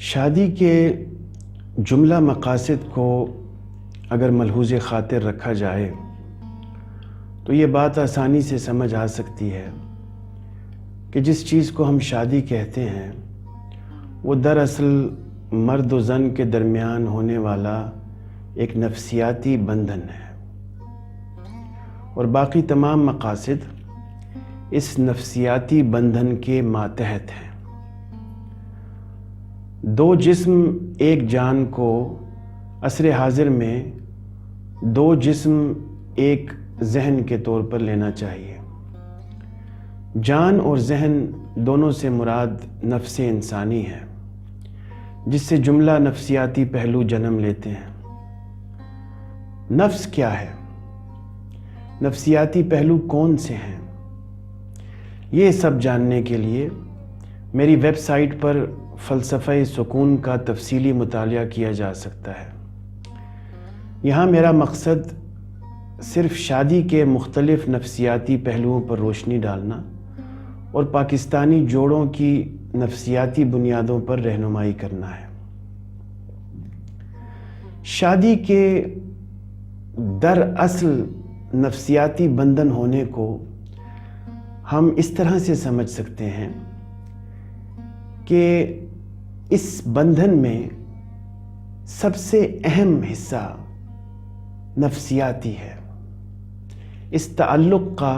شادی کے جملہ مقاصد کو اگر ملحوظ خاطر رکھا جائے تو یہ بات آسانی سے سمجھ آ سکتی ہے کہ جس چیز کو ہم شادی کہتے ہیں وہ دراصل مرد و زن کے درمیان ہونے والا ایک نفسیاتی بندھن ہے، اور باقی تمام مقاصد اس نفسیاتی بندھن کے ماتحت ہیں۔ دو جسم ایک جان کو عصر حاضر میں دو جسم ایک ذہن کے طور پر لینا چاہیے۔ جان اور ذہن دونوں سے مراد نفس انسانی ہے، جس سے جملہ نفسیاتی پہلو جنم لیتے ہیں۔ نفس کیا ہے؟ نفسیاتی پہلو کون سے ہیں؟ یہ سب جاننے کے لیے میری ویب سائٹ پر فلسفہ سکون کا تفصیلی مطالعہ کیا جا سکتا ہے۔ یہاں میرا مقصد صرف شادی کے مختلف نفسیاتی پہلوؤں پر روشنی ڈالنا اور پاکستانی جوڑوں کی نفسیاتی بنیادوں پر رہنمائی کرنا ہے۔ شادی کے دراصل نفسیاتی بندھن ہونے کو ہم اس طرح سے سمجھ سکتے ہیں کہ اس بندھن میں سب سے اہم حصہ نفسیاتی ہے۔ اس تعلق کا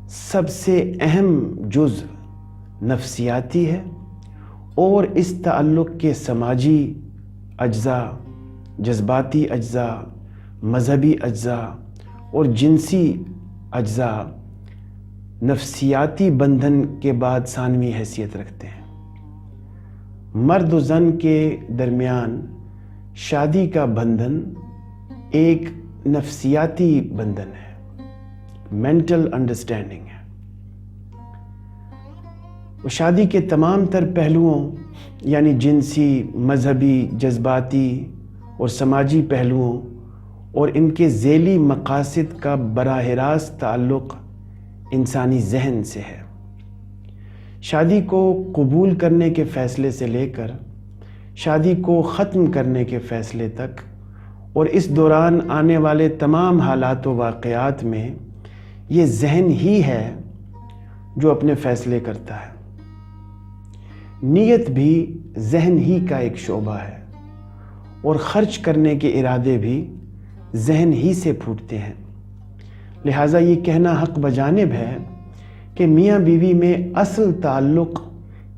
سب سے اہم جزء نفسیاتی ہے، اور اس تعلق کے سماجی اجزاء، جذباتی اجزاء، مذہبی اجزاء اور جنسی اجزاء نفسیاتی بندھن کے بعد ثانوی حیثیت رکھتے ہیں۔ مرد و زن کے درمیان شادی کا بندھن ایک نفسیاتی بندھن ہے، مینٹل انڈرسٹینڈنگ ہے۔ وہ شادی کے تمام تر پہلوؤں یعنی جنسی، مذہبی، جذباتی اور سماجی پہلوؤں اور ان کے ذیلی مقاصد کا براہ راست تعلق انسانی ذہن سے ہے۔ شادی کو قبول کرنے کے فیصلے سے لے کر شادی کو ختم کرنے کے فیصلے تک اور اس دوران آنے والے تمام حالات و واقعات میں یہ ذہن ہی ہے جو اپنے فیصلے کرتا ہے۔ نیت بھی ذہن ہی کا ایک شعبہ ہے، اور خرچ کرنے کے ارادے بھی ذہن ہی سے پھوٹتے ہیں۔ لہٰذا یہ کہنا حق بجانب ہے کہ میاں بیوی میں اصل تعلق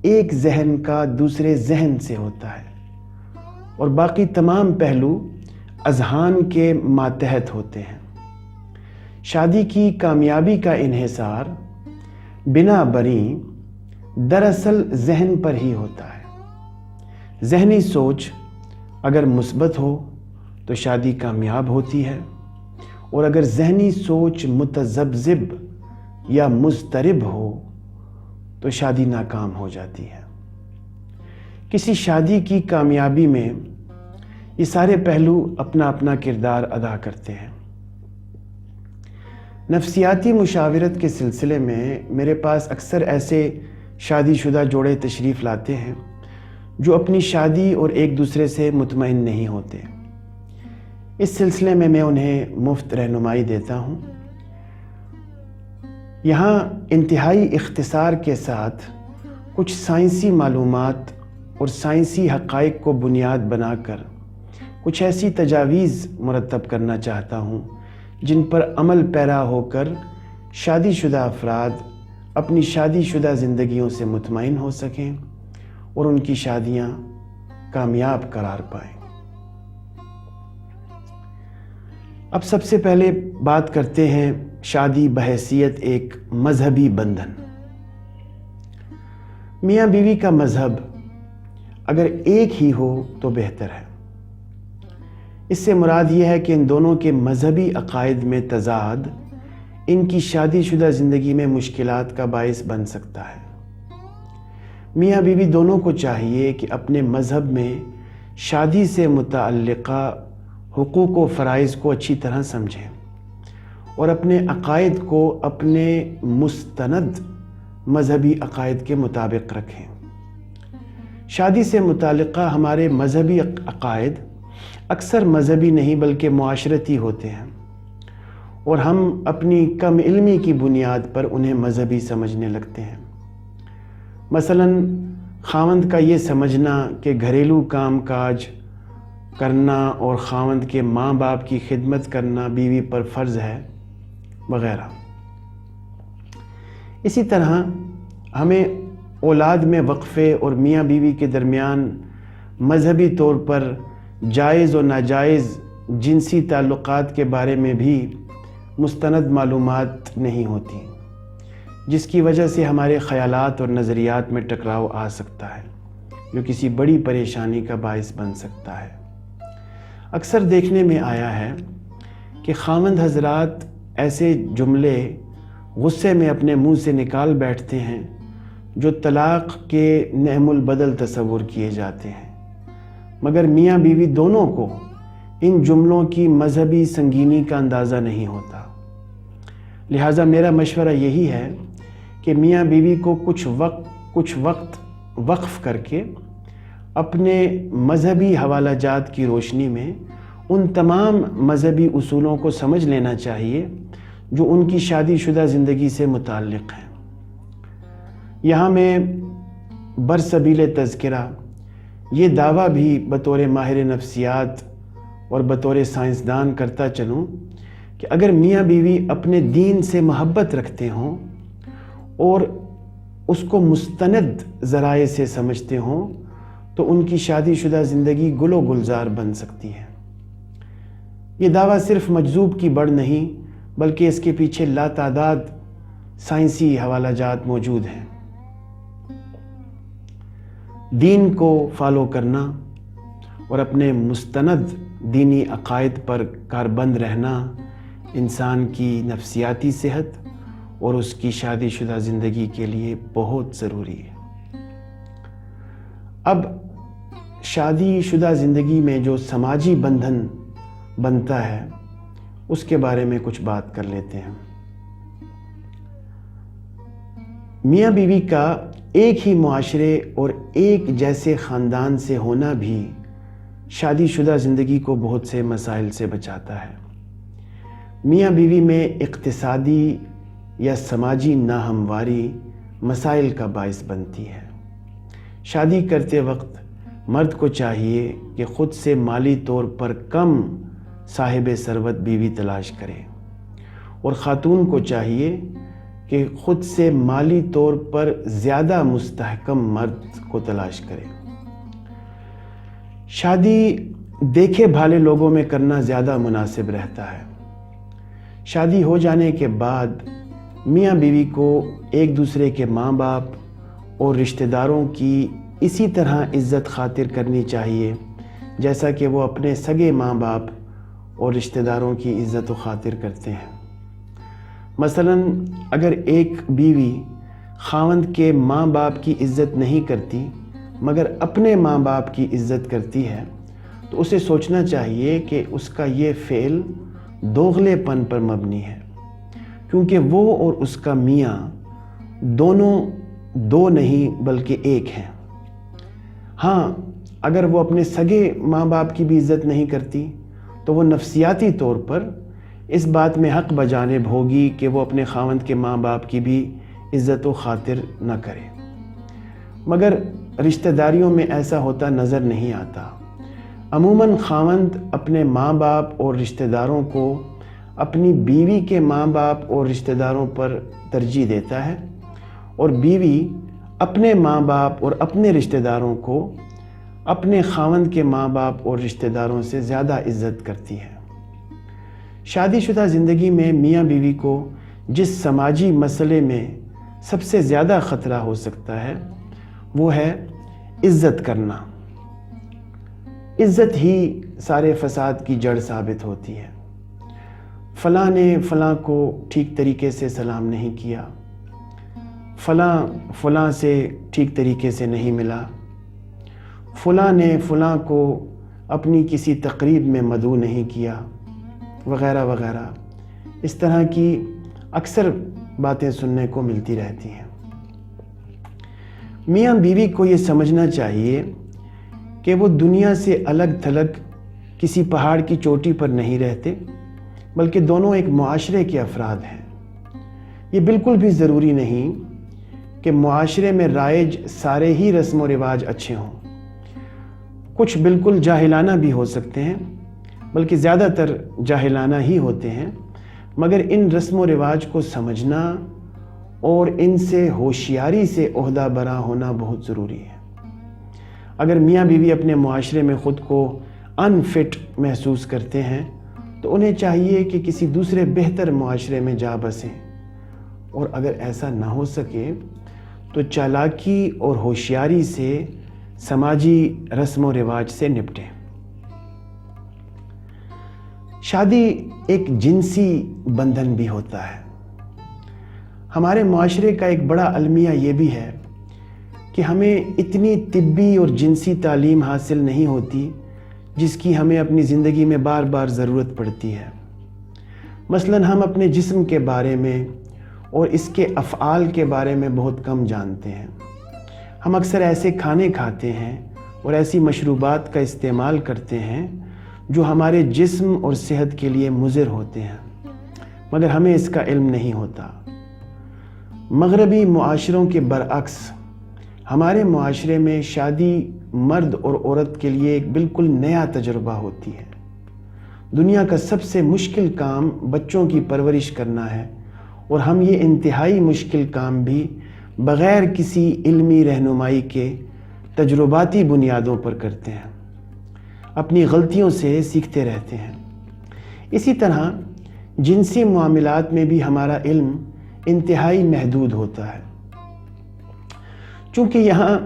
ایک ذہن کا دوسرے ذہن سے ہوتا ہے، اور باقی تمام پہلو اذہان کے ماتحت ہوتے ہیں۔ شادی کی کامیابی کا انحصار بنا بری دراصل ذہن پر ہی ہوتا ہے۔ ذہنی سوچ اگر مثبت ہو تو شادی کامیاب ہوتی ہے، اور اگر ذہنی سوچ متذبذب یا مضطرب ہو تو شادی ناکام ہو جاتی ہے۔ کسی شادی کی کامیابی میں یہ سارے پہلو اپنا اپنا کردار ادا کرتے ہیں۔ نفسیاتی مشاورت کے سلسلے میں میرے پاس اکثر ایسے شادی شدہ جوڑے تشریف لاتے ہیں جو اپنی شادی اور ایک دوسرے سے مطمئن نہیں ہوتے۔ اس سلسلے میں میں انہیں مفت رہنمائی دیتا ہوں۔ یہاں انتہائی اختصار کے ساتھ کچھ سائنسی معلومات اور سائنسی حقائق کو بنیاد بنا کر کچھ ایسی تجاویز مرتب کرنا چاہتا ہوں جن پر عمل پیرا ہو کر شادی شدہ افراد اپنی شادی شدہ زندگیوں سے مطمئن ہو سکیں اور ان کی شادیاں کامیاب قرار پائیں۔ اب سب سے پہلے بات کرتے ہیں شادی بحیثیت ایک مذہبی بندھن۔ میاں بیوی کا مذہب اگر ایک ہی ہو تو بہتر ہے۔ اس سے مراد یہ ہے کہ ان دونوں کے مذہبی عقائد میں تضاد ان کی شادی شدہ زندگی میں مشکلات کا باعث بن سکتا ہے۔ میاں بیوی دونوں کو چاہیے کہ اپنے مذہب میں شادی سے متعلقہ حقوق و فرائض کو اچھی طرح سمجھیں اور اپنے عقائد کو اپنے مستند مذہبی عقائد کے مطابق رکھیں۔ شادی سے متعلقہ ہمارے مذہبی عقائد اکثر مذہبی نہیں بلکہ معاشرتی ہوتے ہیں، اور ہم اپنی کم علمی کی بنیاد پر انہیں مذہبی سمجھنے لگتے ہیں۔ مثلاً خاوند کا یہ سمجھنا کہ گھریلو کام کاج کرنا اور خاوند کے ماں باپ کی خدمت کرنا بیوی پر فرض ہے وغیرہ۔ اسی طرح ہمیں اولاد میں وقفے اور میاں بیوی کے درمیان مذہبی طور پر جائز و ناجائز جنسی تعلقات کے بارے میں بھی مستند معلومات نہیں ہوتی، جس کی وجہ سے ہمارے خیالات اور نظریات میں ٹکراؤ آ سکتا ہے، جو کسی بڑی پریشانی کا باعث بن سکتا ہے۔ اکثر دیکھنے میں آیا ہے کہ خاوند حضرات ایسے جملے غصے میں اپنے منہ سے نکال بیٹھتے ہیں جو طلاق کے نعم البدل تصور کیے جاتے ہیں، مگر میاں بیوی دونوں کو ان جملوں کی مذہبی سنگینی کا اندازہ نہیں ہوتا۔ لہٰذا میرا مشورہ یہی ہے کہ میاں بیوی کو کچھ وقت وقف کر کے اپنے مذہبی حوالہ جات کی روشنی میں ان تمام مذہبی اصولوں کو سمجھ لینا چاہیے جو ان کی شادی شدہ زندگی سے متعلق ہیں۔ یہاں میں برسبیل تذکرہ یہ دعویٰ بھی بطور ماہر نفسیات اور بطور سائنسدان کرتا چلوں کہ اگر میاں بیوی اپنے دین سے محبت رکھتے ہوں اور اس کو مستند ذرائع سے سمجھتے ہوں تو ان کی شادی شدہ زندگی گل و گلزار بن سکتی ہے۔ یہ دعویٰ صرف مجذوب کی بڑھ نہیں بلکہ اس کے پیچھے لاتعداد سائنسی حوالہ جات موجود ہیں۔ دین کو فالو کرنا اور اپنے مستند دینی عقائد پر کاربند رہنا انسان کی نفسیاتی صحت اور اس کی شادی شدہ زندگی کے لیے بہت ضروری ہے۔ اب شادی شدہ زندگی میں جو سماجی بندھن بنتا ہے اس کے بارے میں کچھ بات کر لیتے ہیں۔ میاں بیوی کا ایک ہی معاشرے اور ایک جیسے خاندان سے ہونا بھی شادی شدہ زندگی کو بہت سے مسائل سے بچاتا ہے۔ میاں بیوی میں اقتصادی یا سماجی ناہمواری مسائل کا باعث بنتی ہے۔ شادی کرتے وقت مرد کو چاہیے کہ خود سے مالی طور پر کم صاحب ثروت بیوی تلاش کرے، اور خاتون کو چاہیے کہ خود سے مالی طور پر زیادہ مستحکم مرد کو تلاش کرے۔ شادی دیکھے بھالے لوگوں میں کرنا زیادہ مناسب رہتا ہے۔ شادی ہو جانے کے بعد میاں بیوی کو ایک دوسرے کے ماں باپ اور رشتہ داروں کی اسی طرح عزت خاطر کرنی چاہیے جیسا کہ وہ اپنے سگے ماں باپ اور رشتہ داروں کی عزت و خاطر کرتے ہیں۔ مثلاً اگر ایک بیوی خاوند کے ماں باپ کی عزت نہیں کرتی مگر اپنے ماں باپ کی عزت کرتی ہے تو اسے سوچنا چاہیے کہ اس کا یہ فعل دوغلے پن پر مبنی ہے، کیونکہ وہ اور اس کا میاں دونوں دو نہیں بلکہ ایک ہیں۔ ہاں، اگر وہ اپنے سگے ماں باپ کی بھی عزت نہیں کرتی تو وہ نفسیاتی طور پر اس بات میں حق بجانب ہوگی کہ وہ اپنے خاوند کے ماں باپ کی بھی عزت و خاطر نہ کرے، مگر رشتہ داریوں میں ایسا ہوتا نظر نہیں آتا۔ عموماً خاوند اپنے ماں باپ اور رشتہ داروں کو اپنی بیوی کے ماں باپ اور رشتہ داروں پر ترجیح دیتا ہے، اور بیوی اپنے ماں باپ اور اپنے رشتہ داروں کو اپنے خاوند کے ماں باپ اور رشتہ داروں سے زیادہ عزت کرتی ہے۔ شادی شدہ زندگی میں میاں بیوی کو جس سماجی مسئلے میں سب سے زیادہ خطرہ ہو سکتا ہے وہ ہے عزت کرنا۔ عزت ہی سارے فساد کی جڑ ثابت ہوتی ہے۔ فلاں نے فلاں کو ٹھیک طریقے سے سلام نہیں کیا، فلاں سے ٹھیک طریقے سے نہیں ملا، فلاں نے فلاں کو اپنی کسی تقریب میں مدعو نہیں کیا، وغیرہ وغیرہ۔ اس طرح کی اکثر باتیں سننے کو ملتی رہتی ہیں۔ میاں بیوی کو یہ سمجھنا چاہیے کہ وہ دنیا سے الگ تھلگ کسی پہاڑ کی چوٹی پر نہیں رہتے، بلکہ دونوں ایک معاشرے کے افراد ہیں۔ یہ بالکل بھی ضروری نہیں کہ معاشرے میں رائج سارے ہی رسم و رواج اچھے ہوں۔ کچھ بالکل جاہلانہ بھی ہو سکتے ہیں، بلکہ زیادہ تر جاہلانہ ہی ہوتے ہیں، مگر ان رسم و رواج کو سمجھنا اور ان سے ہوشیاری سے عہدہ برآں ہونا بہت ضروری ہے۔ اگر میاں بیوی اپنے معاشرے میں خود کو انفٹ محسوس کرتے ہیں تو انہیں چاہیے کہ کسی دوسرے بہتر معاشرے میں جا بسیں، اور اگر ایسا نہ ہو سکے تو چالاکی اور ہوشیاری سے سماجی رسم و رواج سے نپٹیں۔ شادی ایک جنسی بندھن بھی ہوتا ہے۔ ہمارے معاشرے کا ایک بڑا المیہ یہ بھی ہے کہ ہمیں اتنی طبی اور جنسی تعلیم حاصل نہیں ہوتی جس کی ہمیں اپنی زندگی میں بار بار ضرورت پڑتی ہے۔ مثلاً ہم اپنے جسم کے بارے میں اور اس کے افعال کے بارے میں بہت کم جانتے ہیں۔ ہم اکثر ایسے کھانے کھاتے ہیں اور ایسی مشروبات کا استعمال کرتے ہیں جو ہمارے جسم اور صحت کے لیے مضر ہوتے ہیں، مگر ہمیں اس کا علم نہیں ہوتا۔ مغربی معاشروں کے برعکس ہمارے معاشرے میں شادی مرد اور عورت کے لیے ایک بالکل نیا تجربہ ہوتی ہے۔ دنیا کا سب سے مشکل کام بچوں کی پرورش کرنا ہے، اور ہم یہ انتہائی مشکل کام بھی بغیر کسی علمی رہنمائی کے تجرباتی بنیادوں پر کرتے ہیں، اپنی غلطیوں سے سیکھتے رہتے ہیں۔ اسی طرح جنسی معاملات میں بھی ہمارا علم انتہائی محدود ہوتا ہے۔ چونکہ یہاں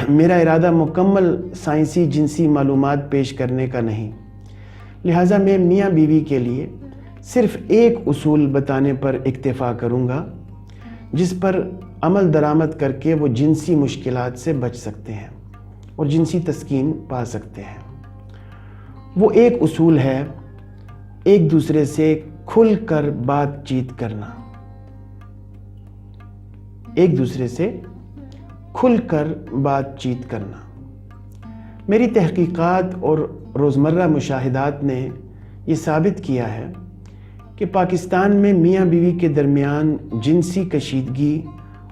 میرا ارادہ مکمل سائنسی جنسی معلومات پیش کرنے کا نہیں، لہٰذا میں میاں بیوی کے لیے صرف ایک اصول بتانے پر اکتفا کروں گا جس پر عمل درآمد کر کے وہ جنسی مشکلات سے بچ سکتے ہیں اور جنسی تسکین پا سکتے ہیں۔ وہ ایک اصول ہے ایک دوسرے سے کھل کر بات چیت کرنا۔ ایک دوسرے سے کھل کر بات چیت کرنا۔ میری تحقیقات اور روزمرہ مشاہدات نے یہ ثابت کیا ہے کہ پاکستان میں میاں بیوی کے درمیان جنسی کشیدگی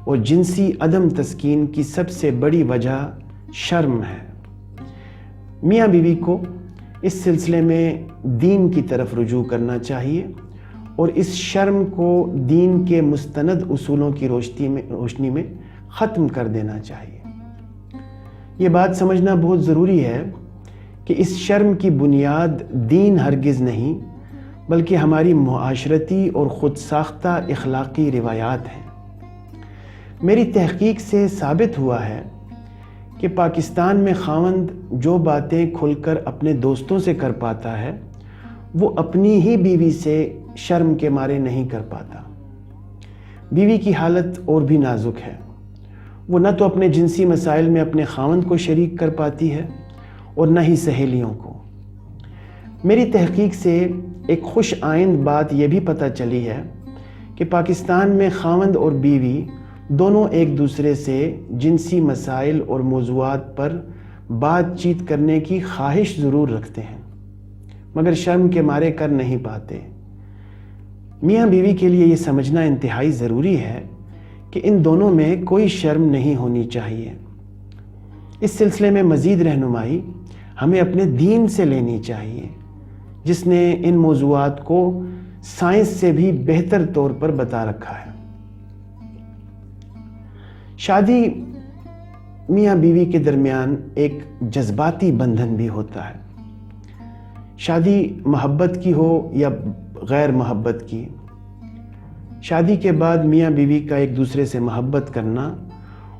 اور جنسی عدم تسکین کی سب سے بڑی وجہ شرم ہے۔ میاں بیوی کو اس سلسلے میں دین کی طرف رجوع کرنا چاہیے اور اس شرم کو دین کے مستند اصولوں کی روشنی میں ختم کر دینا چاہیے۔ یہ بات سمجھنا بہت ضروری ہے کہ اس شرم کی بنیاد دین ہرگز نہیں، بلکہ ہماری معاشرتی اور خود ساختہ اخلاقی روایات ہیں۔ میری تحقیق سے ثابت ہوا ہے کہ پاکستان میں خاوند جو باتیں کھل کر اپنے دوستوں سے کر پاتا ہے وہ اپنی ہی بیوی سے شرم کے مارے نہیں کر پاتا۔ بیوی کی حالت اور بھی نازک ہے۔ وہ نہ تو اپنے جنسی مسائل میں اپنے خاوند کو شریک کر پاتی ہے اور نہ ہی سہیلیوں کو۔ میری تحقیق سے ایک خوش آئند بات یہ بھی پتہ چلی ہے کہ پاکستان میں خاوند اور بیوی دونوں ایک دوسرے سے جنسی مسائل اور موضوعات پر بات چیت کرنے کی خواہش ضرور رکھتے ہیں، مگر شرم کے مارے کر نہیں پاتے۔ میاں بیوی کے لیے یہ سمجھنا انتہائی ضروری ہے کہ ان دونوں میں کوئی شرم نہیں ہونی چاہیے۔ اس سلسلے میں مزید رہنمائی ہمیں اپنے دین سے لینی چاہیے، جس نے ان موضوعات کو سائنس سے بھی بہتر طور پر بتا رکھا ہے۔ شادی میاں بیوی کے درمیان ایک جذباتی بندھن بھی ہوتا ہے۔ شادی محبت کی ہو یا غیر محبت کی، شادی کے بعد میاں بیوی کا ایک دوسرے سے محبت کرنا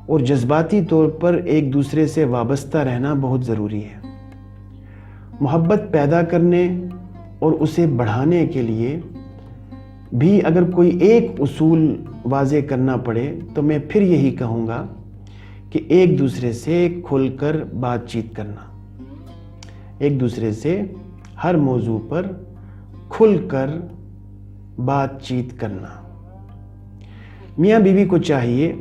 اور جذباتی طور پر ایک دوسرے سے وابستہ رہنا بہت ضروری ہے۔ محبت پیدا کرنے اور اسے بڑھانے کے لیے بھی اگر کوئی ایک اصول واضح کرنا پڑے تو میں پھر یہی کہوں گا کہ ایک دوسرے سے کھل کر بات چیت کرنا، ایک دوسرے سے ہر موضوع پر کھل کر بات چیت کرنا۔ میاں بیوی کو چاہیے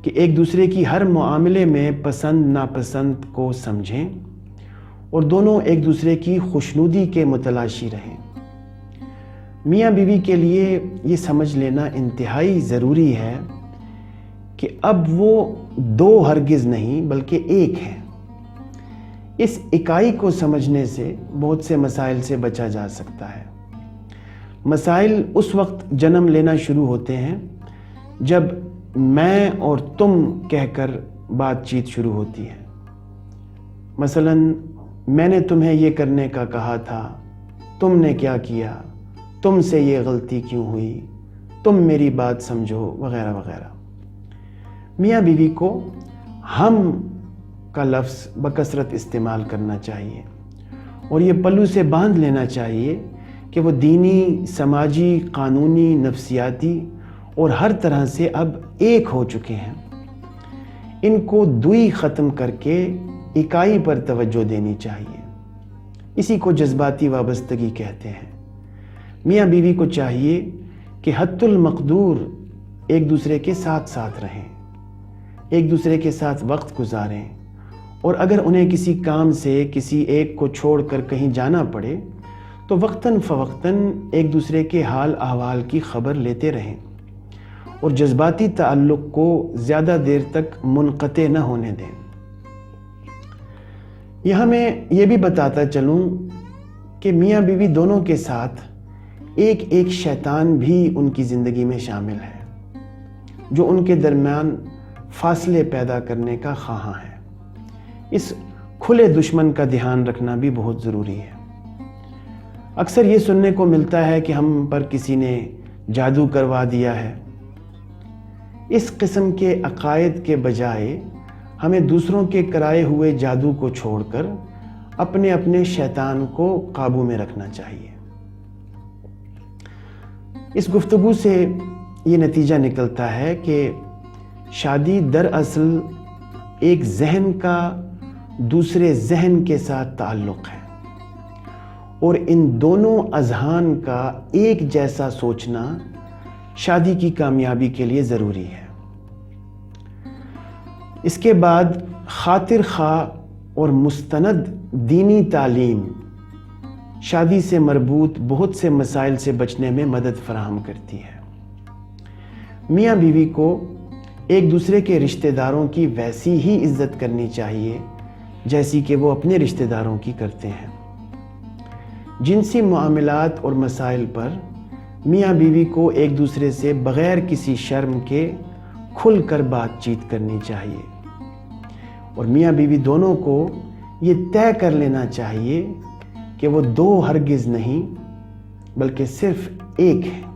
کہ ایک دوسرے کی ہر معاملے میں پسند ناپسند کو سمجھیں اور دونوں ایک دوسرے کی خوشنودی کے متلاشی رہیں۔ میاں بیوی کے لیے یہ سمجھ لینا انتہائی ضروری ہے کہ اب وہ دو ہرگز نہیں بلکہ ایک ہیں۔ اس اکائی کو سمجھنے سے بہت سے مسائل سے بچا جا سکتا ہے۔ مسائل اس وقت جنم لینا شروع ہوتے ہیں جب میں اور تم کہہ کر بات چیت شروع ہوتی ہے۔ مثلا میں نے تمہیں یہ کرنے کا کہا تھا، تم نے کیا کیا، تم سے یہ غلطی کیوں ہوئی، تم میری بات سمجھو، وغیرہ وغیرہ۔ میاں بیوی کو ہم کا لفظ بکثرت استعمال کرنا چاہیے اور یہ پلو سے باندھ لینا چاہیے کہ وہ دینی، سماجی، قانونی، نفسیاتی اور ہر طرح سے اب ایک ہو چکے ہیں۔ ان کو دوئی ختم کر کے اکائی پر توجہ دینی چاہیے۔ اسی کو جذباتی وابستگی کہتے ہیں۔ میاں بیوی کو چاہیے کہ حتی المقدور ایک دوسرے کے ساتھ ساتھ رہیں، ایک دوسرے کے ساتھ وقت گزاریں، اور اگر انہیں کسی کام سے کسی ایک کو چھوڑ کر کہیں جانا پڑے تو وقتاً فوقتاً ایک دوسرے کے حال احوال کی خبر لیتے رہیں اور جذباتی تعلق کو زیادہ دیر تک منقطع نہ ہونے دیں۔ یہاں میں یہ بھی بتاتا چلوں کہ میاں بیوی دونوں کے ساتھ ایک ایک شیطان بھی ان کی زندگی میں شامل ہے جو ان کے درمیان فاصلے پیدا کرنے کا خواہاں ہے۔ اس کھلے دشمن کا دھیان رکھنا بھی بہت ضروری ہے۔ اکثر یہ سننے کو ملتا ہے کہ ہم پر کسی نے جادو کروا دیا ہے۔ اس قسم کے عقائد کے بجائے ہمیں دوسروں کے کرائے ہوئے جادو کو چھوڑ کر اپنے اپنے شیطان کو قابو میں رکھنا چاہیے۔ اس گفتگو سے یہ نتیجہ نکلتا ہے کہ شادی دراصل ایک ذہن کا دوسرے ذہن کے ساتھ تعلق ہے اور ان دونوں اذہان کا ایک جیسا سوچنا شادی کی کامیابی کے لیے ضروری ہے۔ اس کے بعد خاطر خواہ اور مستند دینی تعلیم شادی سے مربوط بہت سے مسائل سے بچنے میں مدد فراہم کرتی ہے۔ میاں بیوی کو ایک دوسرے کے رشتہ داروں کی ویسی ہی عزت کرنی چاہیے جیسی کہ وہ اپنے رشتہ داروں کی کرتے ہیں۔ جنسی معاملات اور مسائل پر میاں بیوی کو ایک دوسرے سے بغیر کسی شرم کے کھل کر بات چیت کرنی چاہیے اور میاں بیوی دونوں کو یہ طے کر لینا چاہیے کہ وہ دو ہرگز نہیں بلکہ صرف ایک ہے۔